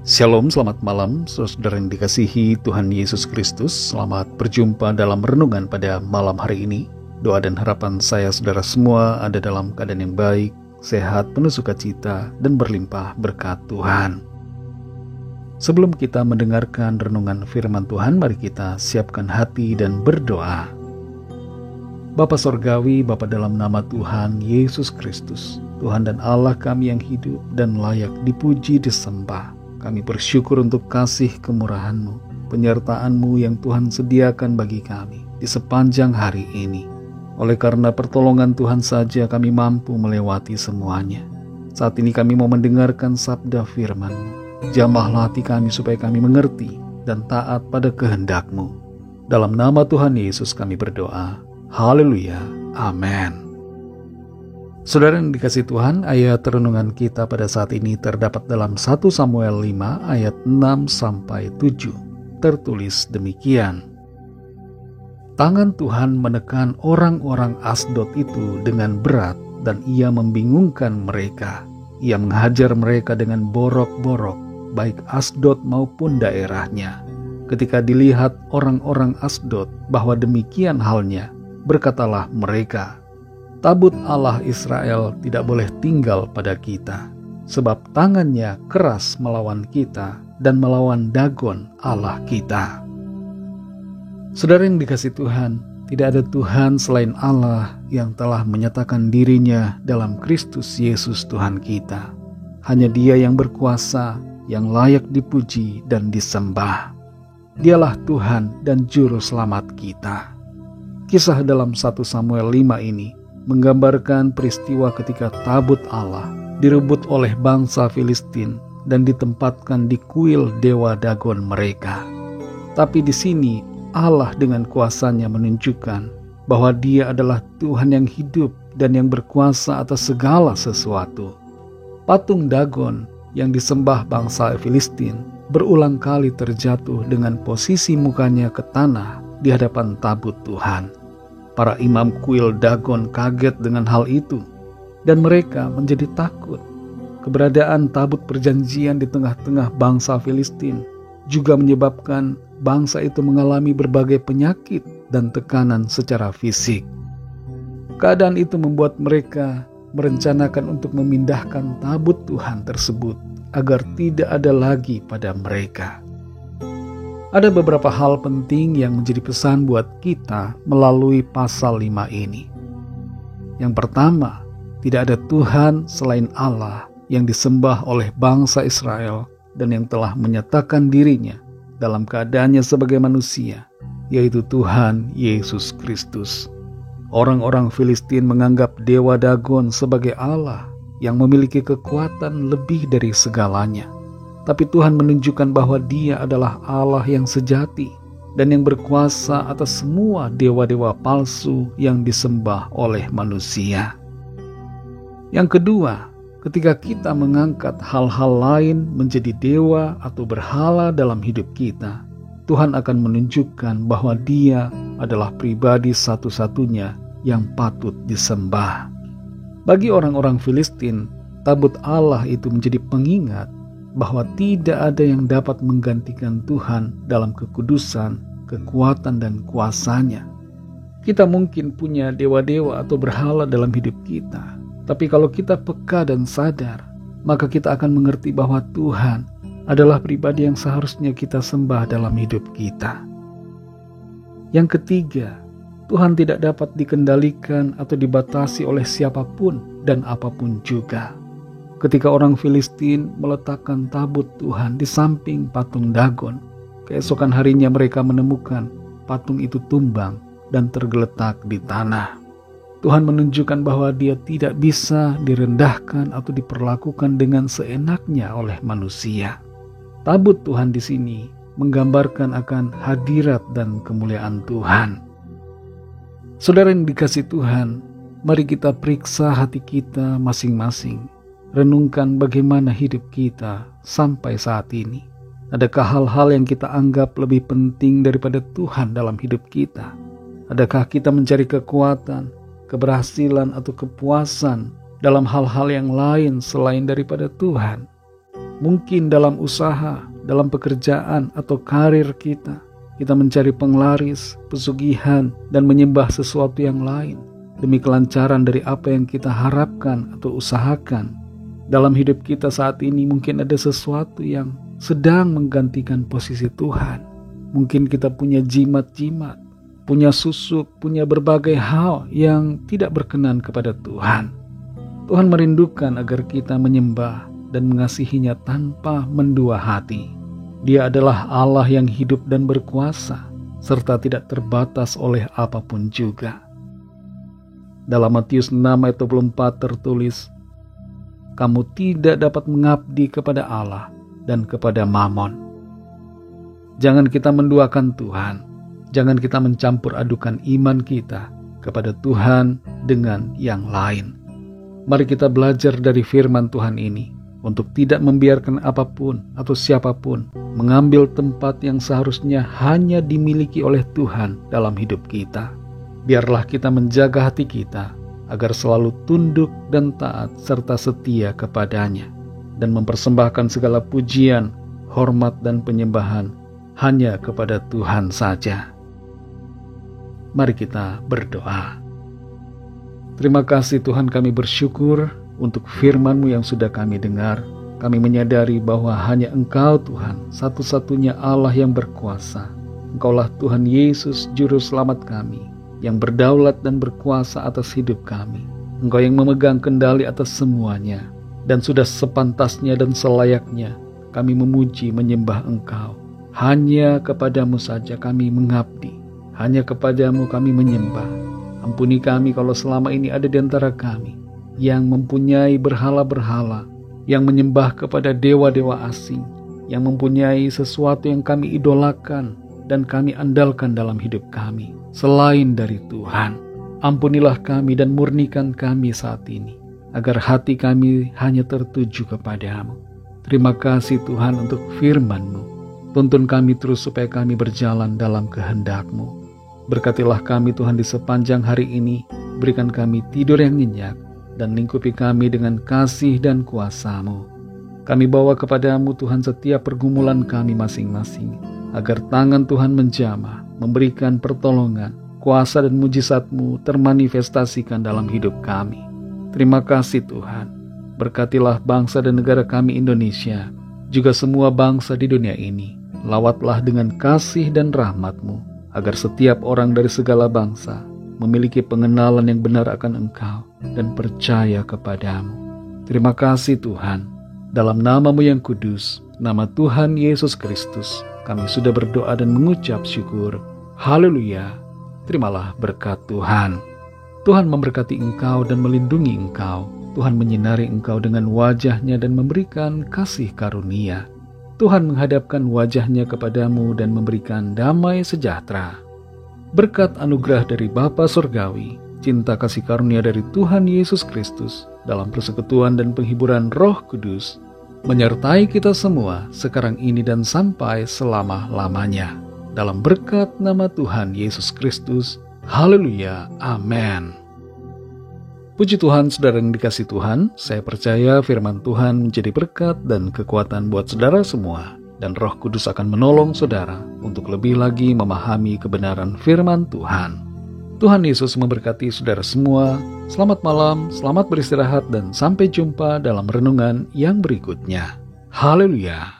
Shalom, selamat malam, saudara yang dikasihi Tuhan Yesus Kristus. Selamat berjumpa dalam renungan pada malam hari ini. Doa dan harapan saya saudara semua ada dalam keadaan yang baik, sehat, penuh sukacita, dan berlimpah berkat Tuhan. Sebelum kita mendengarkan renungan firman Tuhan, mari kita siapkan hati dan berdoa. Bapa Sorgawi, Bapa dalam nama Tuhan Yesus Kristus, Tuhan dan Allah kami yang hidup dan layak dipuji disembah. Kami bersyukur untuk kasih kemurahan-Mu, penyertaan-Mu yang Tuhan sediakan bagi kami di sepanjang hari ini. Oleh karena pertolongan Tuhan saja kami mampu melewati semuanya. Saat ini kami mau mendengarkan sabda firman-Mu. Jamahlah hati kami supaya kami mengerti dan taat pada kehendak-Mu. Dalam nama Tuhan Yesus kami berdoa. Haleluya. Amin. Saudara yang dikasihi Tuhan, ayat renungan kita pada saat ini terdapat dalam 1 Samuel 5 ayat 6-7. Tertulis demikian. Tangan Tuhan menekan orang-orang Asdod itu dengan berat dan ia membingungkan mereka. Ia menghajar mereka dengan borok-borok, baik Asdod maupun daerahnya. Ketika dilihat orang-orang Asdod bahwa demikian halnya, berkatalah mereka, Tabut Allah Israel tidak boleh tinggal pada kita, sebab tangannya keras melawan kita dan melawan Dagon Allah kita. Saudara yang dikasihi Tuhan, tidak ada Tuhan selain Allah yang telah menyatakan dirinya dalam Kristus Yesus Tuhan kita. Hanya Dia yang berkuasa, yang layak dipuji dan disembah. Dialah Tuhan dan Juru Selamat kita. Kisah dalam 1 Samuel 5 ini menggambarkan peristiwa ketika tabut Allah direbut oleh bangsa Filistin dan ditempatkan di kuil dewa Dagon mereka. Tapi di sini Allah dengan kuasanya menunjukkan bahwa Dia adalah Tuhan yang hidup dan yang berkuasa atas segala sesuatu. Patung Dagon yang disembah bangsa Filistin berulang kali terjatuh dengan posisi mukanya ke tanah di hadapan tabut Tuhan. Para imam kuil Dagon kaget dengan hal itu, dan mereka menjadi takut. Keberadaan tabut perjanjian di tengah-tengah bangsa Filistin juga menyebabkan bangsa itu mengalami berbagai penyakit dan tekanan secara fisik. Keadaan itu membuat mereka merencanakan untuk memindahkan tabut Tuhan tersebut agar tidak ada lagi pada mereka. Ada beberapa hal penting yang menjadi pesan buat kita melalui pasal 5 ini. Yang pertama, tidak ada Tuhan selain Allah yang disembah oleh bangsa Israel dan yang telah menyatakan dirinya dalam keadaannya sebagai manusia, yaitu Tuhan Yesus Kristus. Orang-orang Filistin menganggap dewa Dagon sebagai Allah yang memiliki kekuatan lebih dari segalanya. Tapi Tuhan menunjukkan bahwa Dia adalah Allah yang sejati dan yang berkuasa atas semua dewa-dewa palsu yang disembah oleh manusia. Yang kedua, ketika kita mengangkat hal-hal lain menjadi dewa atau berhala dalam hidup kita, Tuhan akan menunjukkan bahwa Dia adalah pribadi satu-satunya yang patut disembah. Bagi orang-orang Filistin, tabut Allah itu menjadi pengingat bahwa tidak ada yang dapat menggantikan Tuhan dalam kekudusan, kekuatan, dan kuasanya. Kita mungkin punya dewa-dewa atau berhala dalam hidup kita, tapi kalau kita peka dan sadar, maka kita akan mengerti bahwa Tuhan adalah pribadi yang seharusnya kita sembah dalam hidup kita. Yang ketiga, Tuhan tidak dapat dikendalikan atau dibatasi oleh siapapun dan apapun juga. Ketika orang Filistin meletakkan tabut Tuhan di samping patung Dagon, keesokan harinya mereka menemukan patung itu tumbang dan tergeletak di tanah. Tuhan menunjukkan bahwa Dia tidak bisa direndahkan atau diperlakukan dengan seenaknya oleh manusia. Tabut Tuhan di sini menggambarkan akan hadirat dan kemuliaan Tuhan. Saudara yang dikasihi Tuhan, mari kita periksa hati kita masing-masing. Renungkan bagaimana hidup kita sampai saat ini. Adakah hal-hal yang kita anggap lebih penting daripada Tuhan dalam hidup kita? Adakah kita mencari kekuatan, keberhasilan, atau kepuasan dalam hal-hal yang lain selain daripada Tuhan? Mungkin dalam usaha, dalam pekerjaan atau karir kita mencari penglaris, pesugihan, dan menyembah sesuatu yang lain demi kelancaran dari apa yang kita harapkan atau usahakan. Dalam hidup kita saat ini mungkin ada sesuatu yang sedang menggantikan posisi Tuhan. Mungkin kita punya jimat-jimat, punya susuk, punya berbagai hal yang tidak berkenan kepada Tuhan. Tuhan merindukan agar kita menyembah dan mengasihinya tanpa mendua hati. Dia adalah Allah yang hidup dan berkuasa, serta tidak terbatas oleh apapun juga. Dalam Matius 6 ayat 24 tertulis, "Kamu tidak dapat mengabdi kepada Allah dan kepada Mamon." Jangan kita menduakan Tuhan. Jangan kita mencampur adukan iman kita kepada Tuhan dengan yang lain. Mari kita belajar dari firman Tuhan ini untuk tidak membiarkan apapun atau siapapun mengambil tempat yang seharusnya hanya dimiliki oleh Tuhan dalam hidup kita. Biarlah kita menjaga hati kita agar selalu tunduk dan taat serta setia kepadanya dan mempersembahkan segala pujian, hormat dan penyembahan hanya kepada Tuhan saja. Mari kita berdoa. Terima kasih Tuhan, kami bersyukur untuk firman-Mu yang sudah kami dengar. Kami menyadari bahwa hanya Engkau Tuhan, satu-satunya Allah yang berkuasa. Engkaulah Tuhan Yesus, Juru Selamat kami, yang berdaulat dan berkuasa atas hidup kami. Engkau yang memegang kendali atas semuanya, dan sudah sepantasnya dan selayaknya kami memuji menyembah Engkau. Hanya kepadamu saja kami mengabdi, hanya kepadamu kami menyembah. Ampuni kami kalau selama ini ada di antara kami yang mempunyai berhala-berhala, yang menyembah kepada dewa-dewa asing, yang mempunyai sesuatu yang kami idolakan dan kami andalkan dalam hidup kami selain dari Tuhan. Ampunilah kami dan murnikan kami saat ini, agar hati kami hanya tertuju kepadamu. Terima kasih Tuhan untuk firman-Mu. Tuntun kami terus supaya kami berjalan dalam kehendak-Mu. Berkatilah kami Tuhan di sepanjang hari ini. Berikan kami tidur yang nyenyak dan lingkupi kami dengan kasih dan kuasa-Mu. Kami bawa kepadamu Tuhan setiap pergumulan kami masing-masing, agar tangan Tuhan menjamah, memberikan pertolongan, kuasa dan mujizat-Mu termanifestasikan dalam hidup kami. Terima kasih Tuhan. Berkatilah bangsa dan negara kami Indonesia, juga semua bangsa di dunia ini. Lawatlah dengan kasih dan rahmat-Mu, agar setiap orang dari segala bangsa memiliki pengenalan yang benar akan Engkau dan percaya kepadamu. Terima kasih Tuhan. Dalam nama-Mu yang kudus, nama Tuhan Yesus Kristus, kami sudah berdoa dan mengucap syukur. Haleluya. Terimalah berkat Tuhan. Tuhan memberkati engkau dan melindungi engkau. Tuhan menyinari engkau dengan wajah-Nya dan memberikan kasih karunia. Tuhan menghadapkan wajah-Nya kepadamu dan memberikan damai sejahtera. Berkat anugerah dari Bapa Surgawi, cinta kasih karunia dari Tuhan Yesus Kristus, dalam persekutuan dan penghiburan Roh Kudus, menyertai kita semua sekarang ini dan sampai selama-lamanya. Dalam berkat nama Tuhan Yesus Kristus. Haleluya. Amin. Puji Tuhan, saudara yang dikasih Tuhan, saya percaya firman Tuhan menjadi berkat dan kekuatan buat saudara semua, dan Roh Kudus akan menolong saudara untuk lebih lagi memahami kebenaran firman Tuhan. Tuhan Yesus memberkati saudara semua. Selamat malam, selamat beristirahat, dan sampai jumpa dalam renungan yang berikutnya. Haleluya.